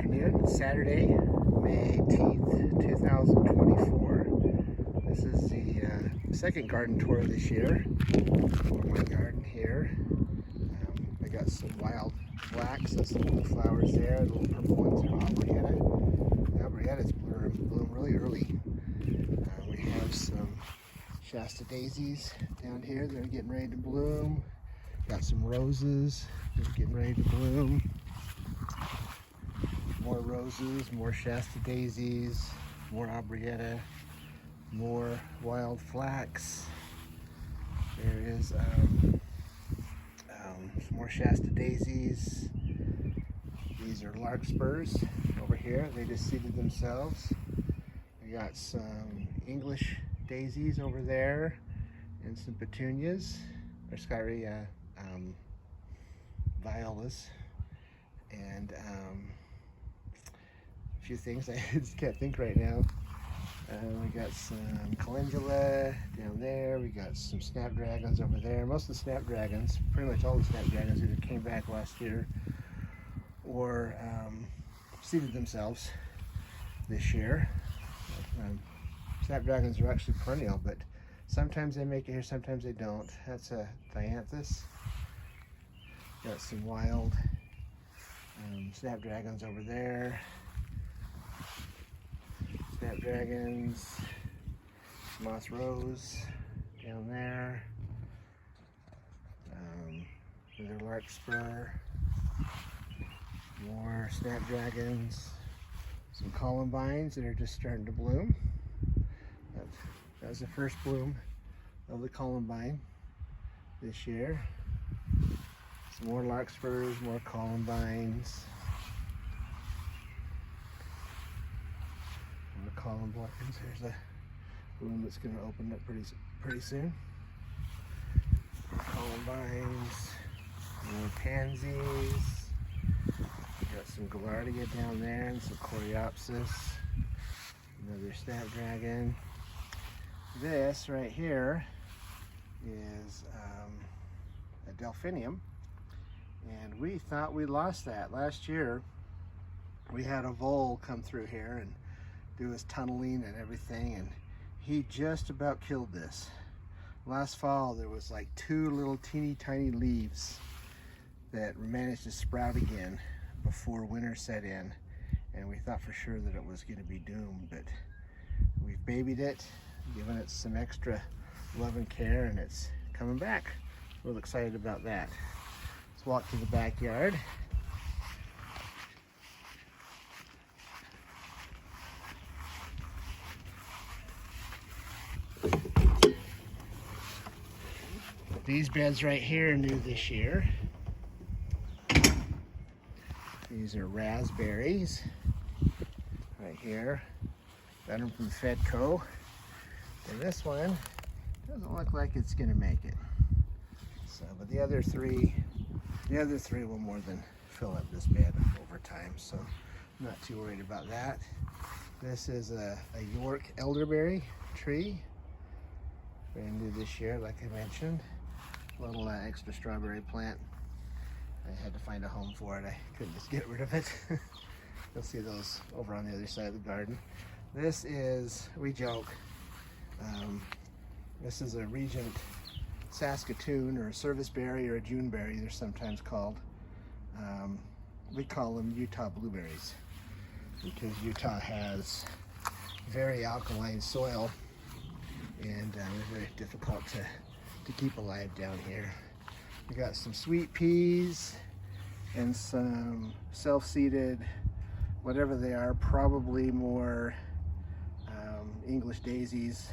afternoon. It's Saturday, May 18th, 2024. This is the second garden tour this year for my garden here. I got some wild flax, that's some blue flowers there. The little purple ones are Aubrietta. The Aubrietta's bloom really early. We have some Shasta daisies down here that are getting ready to bloom. Got some roses that are getting ready to bloom. More roses, more Shasta daisies, more Aubrietta, more wild flax. There is some more Shasta daisies. These are larkspurs over here. They just seeded themselves. We got some English daisies over there and some petunias, or sorry, violas, and a few things I just can't think right now. We got some calendula down there. We got some snapdragons over there. Most of the snapdragons, pretty much all the snapdragons, either came back last year or seeded themselves this year. Snapdragons are actually perennial, but sometimes they make it here, sometimes they don't. That's a dianthus. Got some wild snapdragons over there. Snapdragons, moss rose down there. Another larkspur. More snapdragons. Some columbines that are just starting to bloom. That was the first bloom of the columbine this year. Some more larkspurs, more columbines. More columbines. There's a bloom that's going to open up pretty soon. More columbines, more pansies. Got some gaillardia down there and some coreopsis. Another snapdragon. This right here is a delphinium, and we thought we lost that. Last year we had a vole come through here and do his tunneling and everything, and he just about killed this. Last fall there was like two little teeny tiny leaves that managed to sprout again before winter set in, and we thought for sure that it was going to be doomed, but we've babied it, given it some extra love and care, and it's coming back. Real excited about that. Let's walk to the backyard. These beds right here are new this year. These are raspberries right here. Got them from Fedco. And this one doesn't look like it's gonna make it. So, but the other three will more than fill up this bed over time. So I'm not too worried about that. This is a York elderberry tree. Brand new this year, like I mentioned. A little extra strawberry plant. I had to find a home for it. I couldn't just get rid of it. You'll see those over on the other side of the garden. This is, we joke, this is a Regent Saskatoon, or a serviceberry, or a Juneberry, they're sometimes called. We call them Utah blueberries because Utah has very alkaline soil, and they're very difficult to keep alive down here. We got some sweet peas and some self-seeded, whatever they are, probably more English daisies,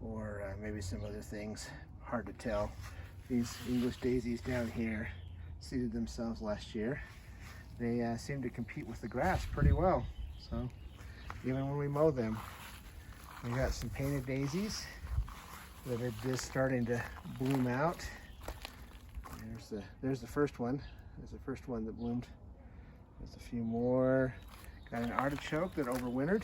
or maybe some other things, hard to tell. These English daisies down here seeded themselves last year. They seem to compete with the grass pretty well, so even when we mow them. We got some painted daisies that are just starting to bloom out. There's the first one. There's the first one that bloomed. There's a few more. Got an artichoke that overwintered.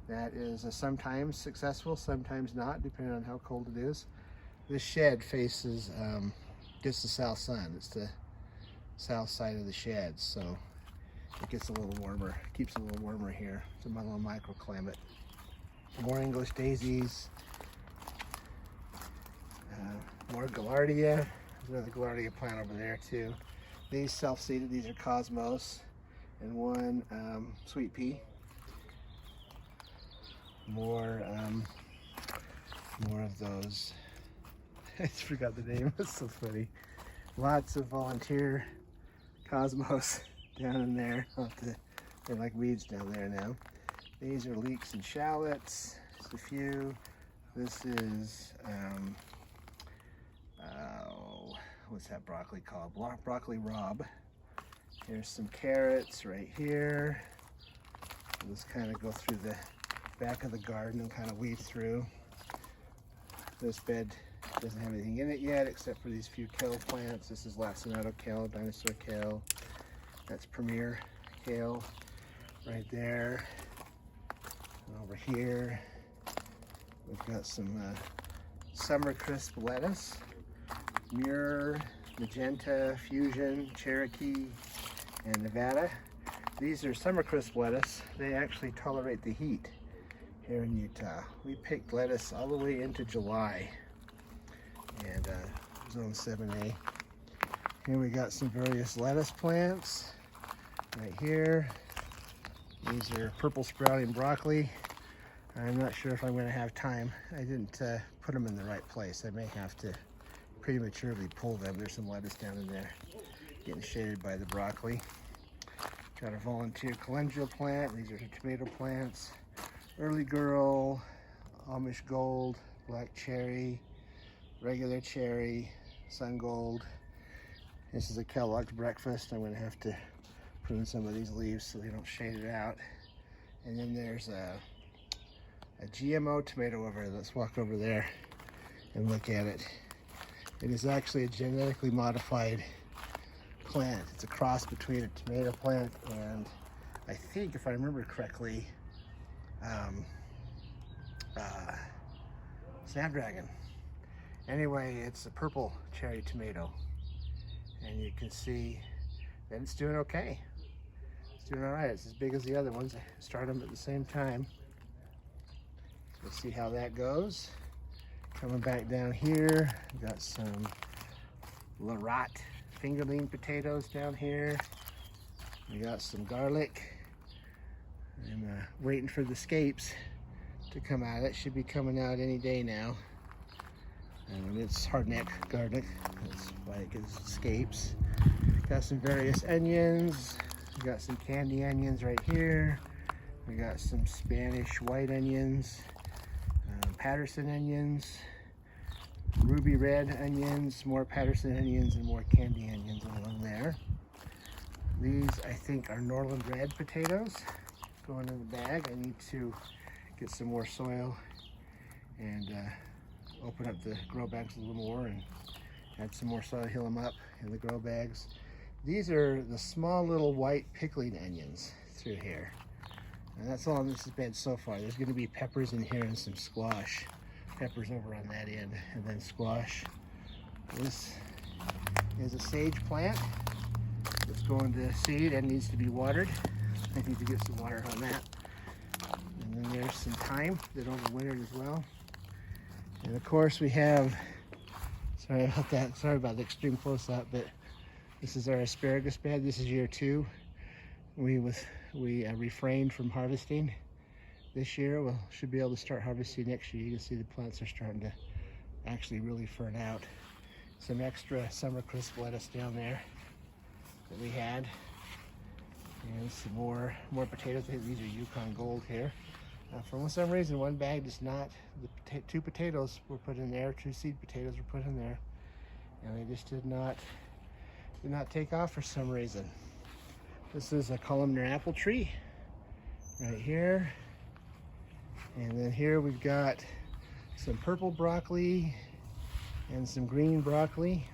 That is sometimes successful, sometimes not, depending on how cold it is. This shed faces gets the south sun. It's the south side of the shed, so it gets a little warmer, keeps it a little warmer here. It's a little microclimate. More English daisies, more Gaillardia. There's another Gaillardia plant over there too. These self-seeded, these are Cosmos, and one sweet pea. More of those. I just forgot the name. It's so funny. Lots of volunteer Cosmos down in there. They're like weeds down there now. These are leeks and shallots. Just a few. This is what's that broccoli called? Broccoli Rob. Here's some carrots right here. Let's kind of go through the back of the garden and kind of weave through. This bed doesn't have anything in it yet except for these few kale plants. This is lacinato kale, dinosaur kale. That's premier kale right there. And over here we've got some summer crisp lettuce. Muir, Magenta, Fusion, Cherokee, and Nevada. These are summer crisp lettuce. They actually tolerate the heat here in Utah. We picked lettuce all the way into July, and zone 7A. Here we got some various lettuce plants right here. These are purple sprouting broccoli. I'm not sure if I'm going to have time. I didn't put them in the right place. I may have to prematurely pull them. There's some lettuce down in there getting shaded by the broccoli. Got a volunteer calendula plant. These are tomato plants. Early Girl, Amish Gold, Black Cherry, Regular Cherry, Sun Gold. This is a Kellogg's breakfast. I'm going to have to prune some of these leaves so they don't shade it out. And then there's a GMO tomato over there. Let's walk over there and look at it. It is actually a genetically modified plant. It's a cross between a tomato plant and, I think, if I remember correctly, Snapdragon. Anyway, it's a purple cherry tomato, and you can see that it's doing okay. It's doing all right. It's as big as the other ones. I started them at the same time. Let's see how that goes. Coming back down here, we got some Larat fingerling potatoes down here. We got some garlic. I'm waiting for the scapes to come out. It should be coming out any day now. And it's hardneck garlic. That's why it gives scapes. Got some various onions. We got some candy onions right here. We got some Spanish white onions. Patterson onions, ruby red onions, more Patterson onions, and more candy onions along there. These, I think, are Norland red potatoes going in the bag. I need to get some more soil and open up the grow bags a little more and add some more soil, heal them up in the grow bags. These are the small little white pickling onions through here. And that's all on this bed so far. There's going to be peppers in here and some squash. Peppers over on that end, and then squash. This is a sage plant that's going to seed and needs to be watered. I need to get some water on that. And then there's some thyme that overwintered as well. And of course we have, sorry about that, sorry about the extreme close-up, but this is our asparagus bed. This is year 2. We refrained from harvesting this year. We'll should be able to start harvesting next year. You can see the plants are starting to actually really fern out. Some extra summer crisp lettuce down there that we had, and some more potatoes. These are Yukon Gold here. For some reason, one bag does not. The 2 potatoes were put in there. 2 seed potatoes were put in there, and they just did not take off for some reason. This is a columnar apple tree right here. And then here we've got some purple broccoli and some green broccoli.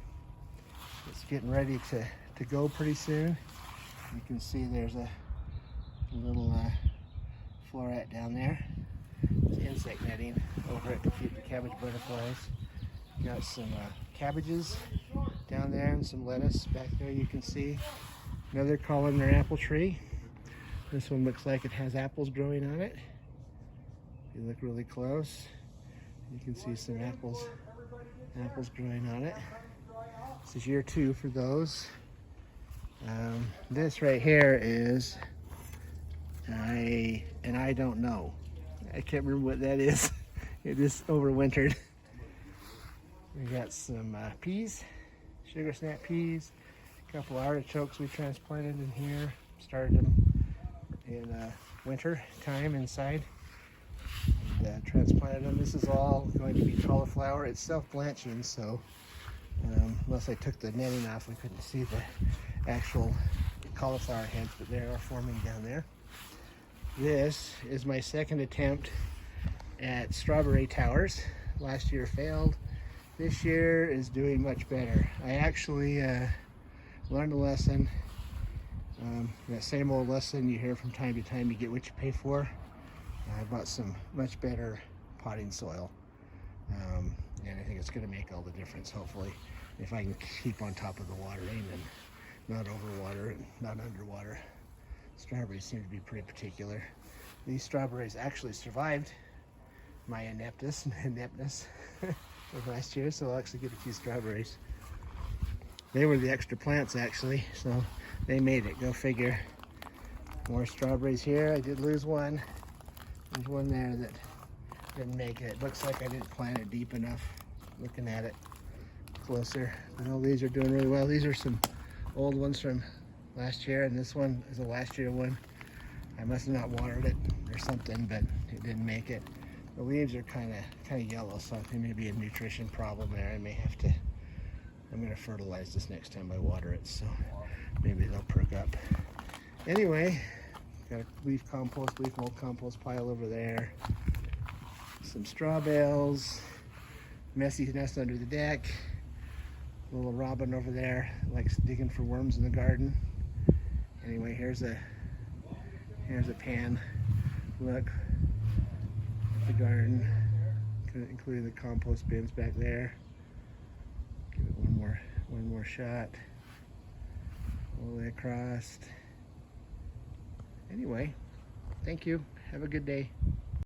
It's getting ready to go pretty soon. You can see there's a little floret down there. There's insect netting over it to keep the cabbage butterflies. Got some cabbages down there and some lettuce back there. You can see another columnar apple tree. This one looks like it has apples growing on it. If you look really close, you can see some apples growing on it. This is year 2 for those. This right here is I don't know. I can't remember what that is. It just overwintered. We got some peas, sugar snap peas, a couple artichokes we transplanted in here. Started them in winter time inside and transplanted them. This is all going to be cauliflower. It's self-blanching, so unless I took the netting off, we couldn't see the actual cauliflower heads, but they are forming down there. This is my second attempt at strawberry towers. Last year failed. This year is doing much better. I actually learned a lesson. That same old lesson you hear from time to time, you get what you pay for. I bought some much better potting soil. And I think it's going to make all the difference, hopefully, if I can keep on top of the watering and not overwater and not underwater. Strawberries seem to be pretty particular. These strawberries actually survived my ineptness of last year, so I'll actually get a few strawberries. They were the extra plants, actually, so they made it. Go figure. More strawberries here. I did lose one. There's one there that didn't make it. It looks like I didn't plant it deep enough. Looking at it closer. I know these are doing really well. These are some old ones from last year, and this one is a last year one. I must have not watered it or something, but it didn't make it. The leaves are kind of yellow, so I think maybe a nutrition problem there. I'm going to fertilize this next time I water it, so maybe they'll perk up. Anyway, got a leaf mold compost pile over there. Some straw bales, messy nest under the deck. Little robin over there likes digging for worms in the garden. Anyway, here's a pan look at the garden, including the compost bins back there. Give it one more shot all the way across. Anyway, thank you. Have a good day.